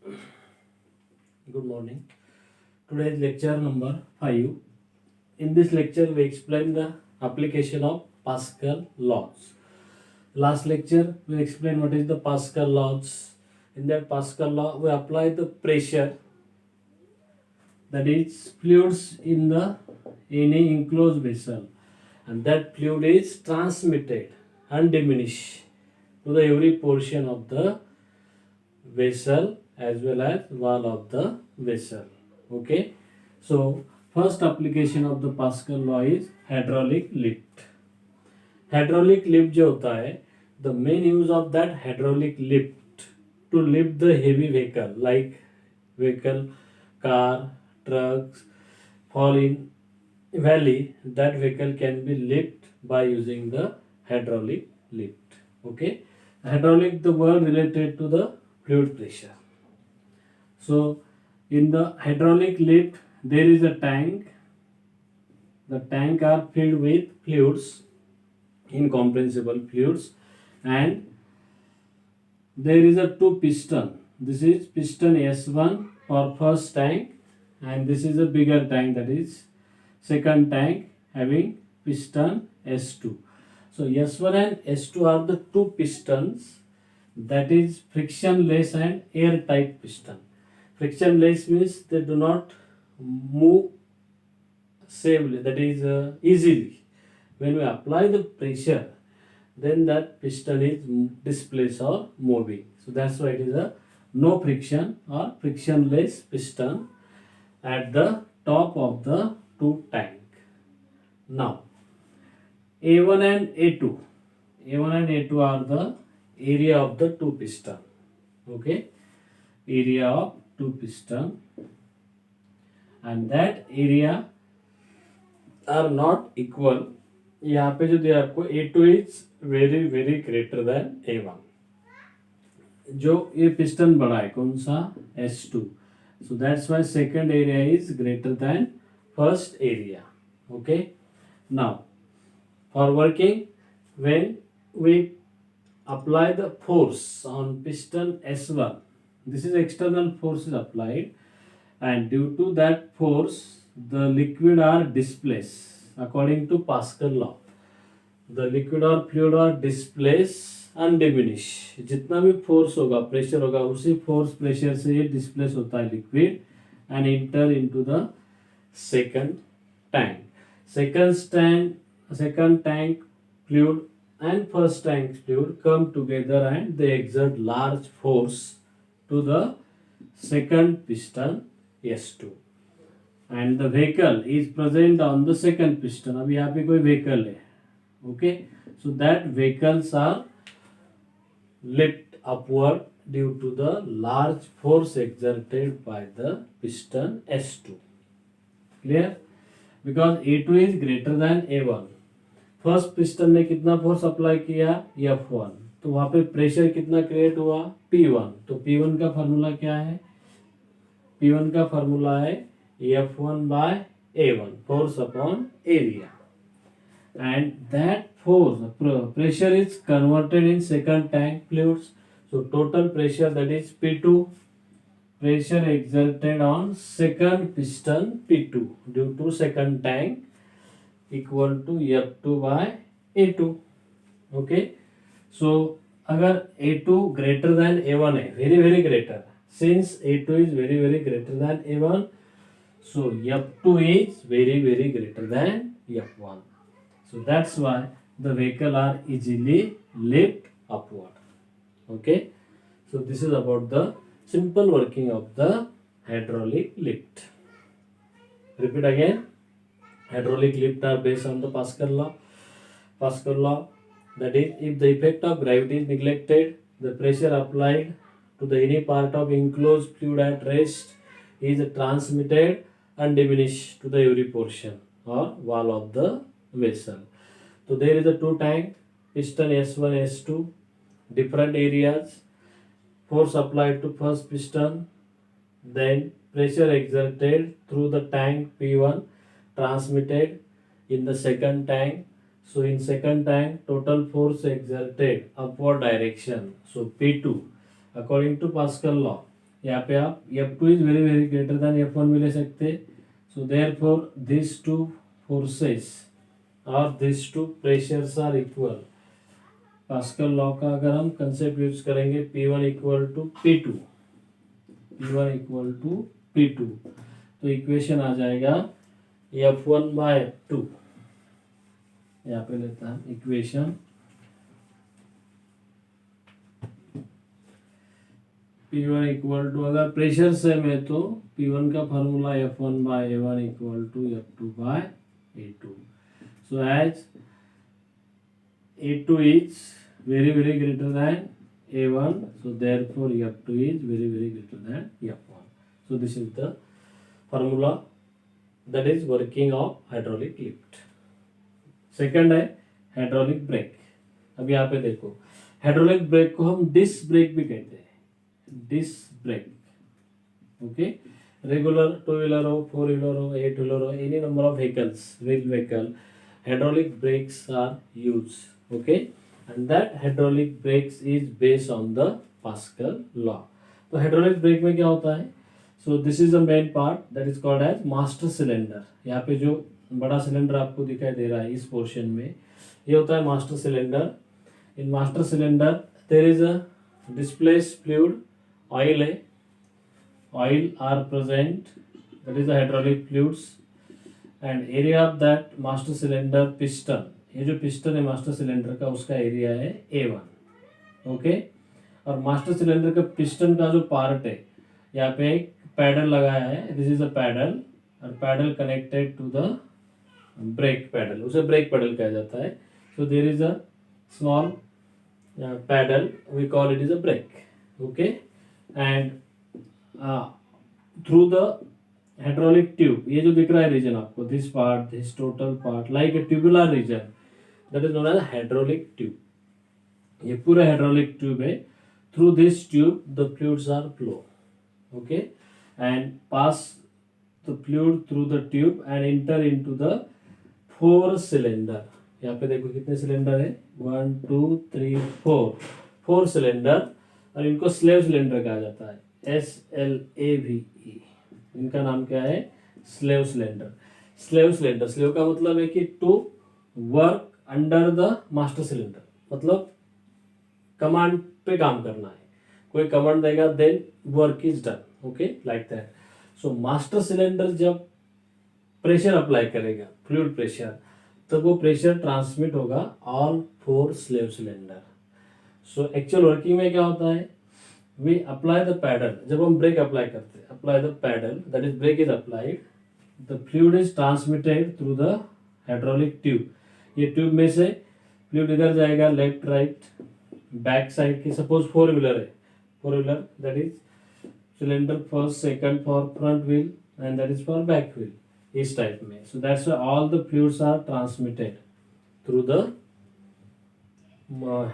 Good morning. Today is lecture number 5. In this lecture, we explain the application of Pascal laws. Last lecture, we explained what is the Pascal laws. In that Pascal law, we apply the pressure, that is fluids in the any enclosed vessel, and that fluid is transmitted and diminished to the every portion of the vessel as well as wall of the vessel. Okay, so first application of the Pascal law is hydraulic lift. Hydraulic lift जो होता है, the main use of that hydraulic lift to lift the heavy vehicle like vehicle, car, trucks fall in valley, that vehicle can be lifted by using the hydraulic lift. Okay, hydraulic the word related to the fluid pressure. So in the hydraulic lift there is a tank. The tank are filled with fluids, incompressible fluids, and there is a two piston. This is piston S1 for first tank, and this is a bigger tank, that is second tank having piston S2. So S1 and S2 are the two pistons, that is frictionless and airtight piston. Frictionless means they do not move safely, that is easily. When we apply the pressure, then that piston is displaced or moving. So that's why it is a no friction or frictionless piston at the top of the two tank. Now A1 and A2. A1 and A2 are the area of the two piston. Okay, area of two piston, and that area are not equal. यहाँ पे जो दिया आपको A2 is very very greater than A1. जो ये piston बड़ा है कौन सा, S2. So that's why second area is greater than first area. Okay. Now for working, when we apply the force on piston S1, this is external force is applied, and due to that force the liquid are displaced according to Pascal law. The liquid or fluid are displaced and diminish. जितना भी force होगा, pressure होगा, उसी force pressure से ये displace होता है liquid and enter into the second tank. Second tank fluid and first tank fluid come together and they exert large force to the second piston S2, and the vehicle is present on the second piston. अब यहाँ पे कोई vehicle है. Okay, so that vehicles are lift upward due to the large force exerted by the piston S2. Clear? Because A2 is greater than A1. First piston ने कितना force apply किया, F1, तो वहां पे प्रेशर कितना create हुआ, P1. तो P1 का फार्मूला क्या है, P1 का फार्मूला है F1 by A1, force upon area, and that force pressure is converted in second tank fluids. So total pressure, that is P2, pressure exerted on second piston P2 due to second tank equal to F2 by A2. Okay, so अगर A2 greater than A1 है, very very greater, since A2 is very very greater than A1, so F2 is very very greater than F1. So that's why the vehicle are easily lift upward. Okay, so this is about the simple working of the hydraulic lift. Repeat again. Hydraulic lift are based on the Pascal law. Pascal law, that is, if the effect of gravity is neglected, the pressure applied to the any part of enclosed fluid at rest is transmitted and diminished to the every portion or wall of the vessel. So there is a two tank, piston S1, S2, different areas, force applied to first piston, then pressure exerted through the tank P1 transmitted in the second tank. So in second tank total force exerted upward direction, so P2 according to Pascal law यहाँ पे आप F2 is very very greater than F1 भी ले सकते। So therefore this two forces और this two pressures are equal. Pascal law का अगर हम कंसेप्ट यूज करेंगे P1 equal to P2, P1 equal to P2, तो इक्वेशन आ जाएगा F1 बाय F2। यहाँ पे लेता है इक्वेशन P1 इक्वल टू, अगर प्रेशर सेम है तो P1 का formula F1 by A1 equal to F2 by A2। So as A2 is very very greater than A1, so therefore F2 is very very greater than F1. So this is the formula that is working of hydraulic lift. Second है hydraulic brake. अब यहाँ पे देखो, hydraulic brake को हम disc brake भी कहते हैं, disc brake. Okay, regular two wheeler हो, फोर व्हीलर हो, एट व्हीलर हो, any number of vehicles, vehicle, hydraulic brakes are used. Okay, and that hydraulic brakes is based on the Pascal law. तो hydraulic brake में क्या होता है? So this is the main part that is called as master cylinder. यहाँ पे जो बड़ा cylinder आपको दिखाई दे रहा है इस पोर्शन में, ये होता है master cylinder. In master cylinder there is a displaced fluid, oil है, oil are present, that is the hydraulic fluids, and area of that master cylinder piston, ये जो पिस्टन है मास्टर सिलेंडर का उसका एरिया है A1। ओके, और master cylinder का piston का जो पार्ट है, यहाँ पे एक पैडल लगाया है, दिस इज अ पैडल, और pedal connected to the brake pedal, उसे ब्रेक पैडल कहा जाता है। So there is a small pedal, we call it is a brake. Okay, and through the hydraulic tube, ये जो दिख रहा है रीजन आपको, this part, this total part like a tubular region, that is known as hydraulic tube. ये पूरा hydraulic tube है। Through this tube the fluids are flow, okay, and pass the fluid through the tube and enter into the four cylinder. यहाँ पे देखो कितने cylinder है, 1 2 3 4, four cylinder, और इनको स्लेव सिलेंडर कहा जाता है, SLAVE। इनका नाम क्या है, slave cylinder. Slave cylinder, slave का मतलब है कि to work under the master cylinder, मतलब कमांड पे काम करना है, कोई कमांड देगा then work is done. Okay, like that. So master cylinder जब प्रेशर अप्लाई करेगा, फ्लूइड प्रेशर, तो वो प्रेशर ट्रांसमिट होगा all four slave cylinder. So actual working में क्या होता है, we apply the paddle, जब हम ब्रेक अप्लाई करते हैं, apply the paddle, that is brake is applied, the fluid is transmitted through the hydraulic tube। ये ट्यूब में से फ्लूइड इधर जाएगा, लेफ्ट राइट बैक साइड की, सपोज फोर व्हीलर है, four wheeler that is cylinder first second for front wheel and that is for back wheel, इस type में। So that's why all the fluids are transmitted through the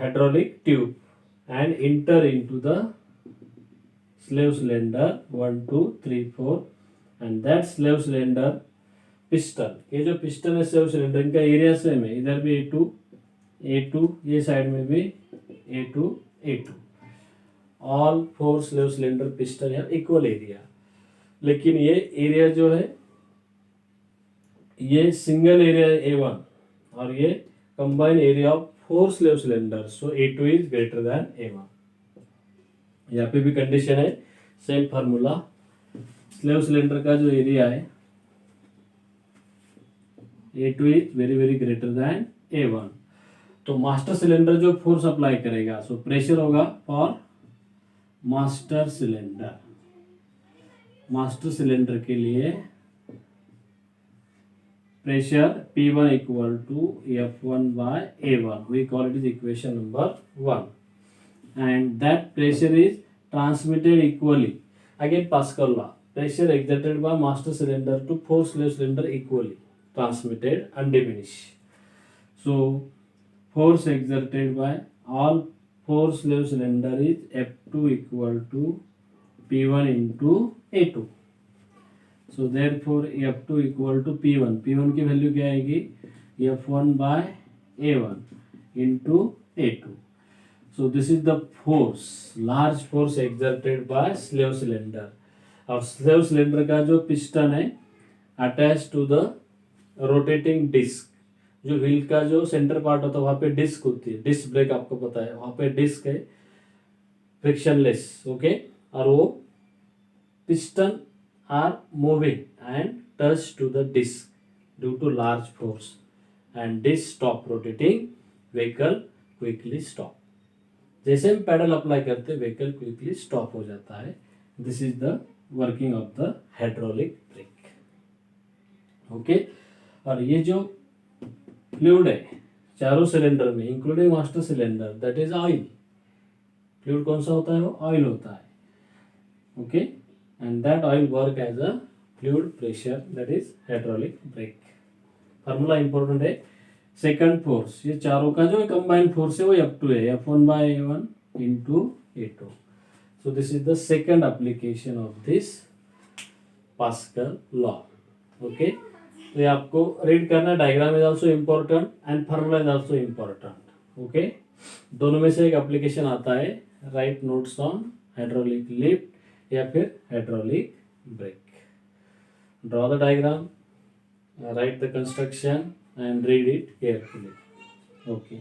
hydraulic tube and enter into the slave cylinder 1 2 3 4, and that slave cylinder piston, ये जो piston है slave cylinder, इनका area same है, इधर भी A2, ये साइड में भी A2, all four slave cylinder piston है इक्वल एरिया। लेकिन ये एरिया जो है ये सिंगल एरिया A1 और ये combine area of four slave cylinder, so A2 is greater than A1। यहाँ पे भी कंडीशन है, सेम फार्मूला, स्लेव सिलेंडर का जो एरिया है A2 is very very greater then A1। तो मास्टर सिलेंडर जो फोर्स अप्लाई करेगा, सो प्रेशर होगा for master cylinder, master cylinder के लिए pressure P1 equal to F1 by A1, we call it is equation number 1, and that pressure is transmitted equally, again Pascal law, pressure exerted by master cylinder to four slave cylinder equally transmitted undiminished. So force exerted by all four slave cylinder is F2 equal to P1 into A2। So therefore F2 equal to P1, P1 की value क्या आएगी, F1 by A1 into A2। So this is the force, large force exerted by slave cylinder. और slave cylinder का जो piston है attached to the rotating disc, जो wheel का जो सेंटर पार्ट होता है वहां पे डिस्क होती है, डिस्क ब्रेक आपको पता है, वहां पे डिस्क है फ्रिक्शनलेस, ओके। और वो piston are moving and touch to the disc due to large force and disc stop rotating, vehicle quickly stop. जैसे हम पैडल अप्लाई करते हैं व्हीकल क्विकली स्टॉप हो जाता है। This is the working of the hydraulic brake, okay. और ये जो फ्लूइड है चारों सिलेंडर में including master cylinder, that is oil. Fluid कौन सा होता है? वो ऑयल होता है, okay. And that oil work as a fluid pressure, that is hydraulic brake. Formula important है। सेकंड फोर्स, ये चारों का जो कंबाइंड फोर्स है वो F2 है, F1/A1 into A2। So this is the second application of this pascal law, okay. तो ये आपको रीड करना, diagram is also important and formula is also important, okay. दोनों में से एक एप्लीकेशन आता है। Right notes on hydraulic lift या फिर hydraulic brake. Draw the diagram, write the construction and read it carefully, okay।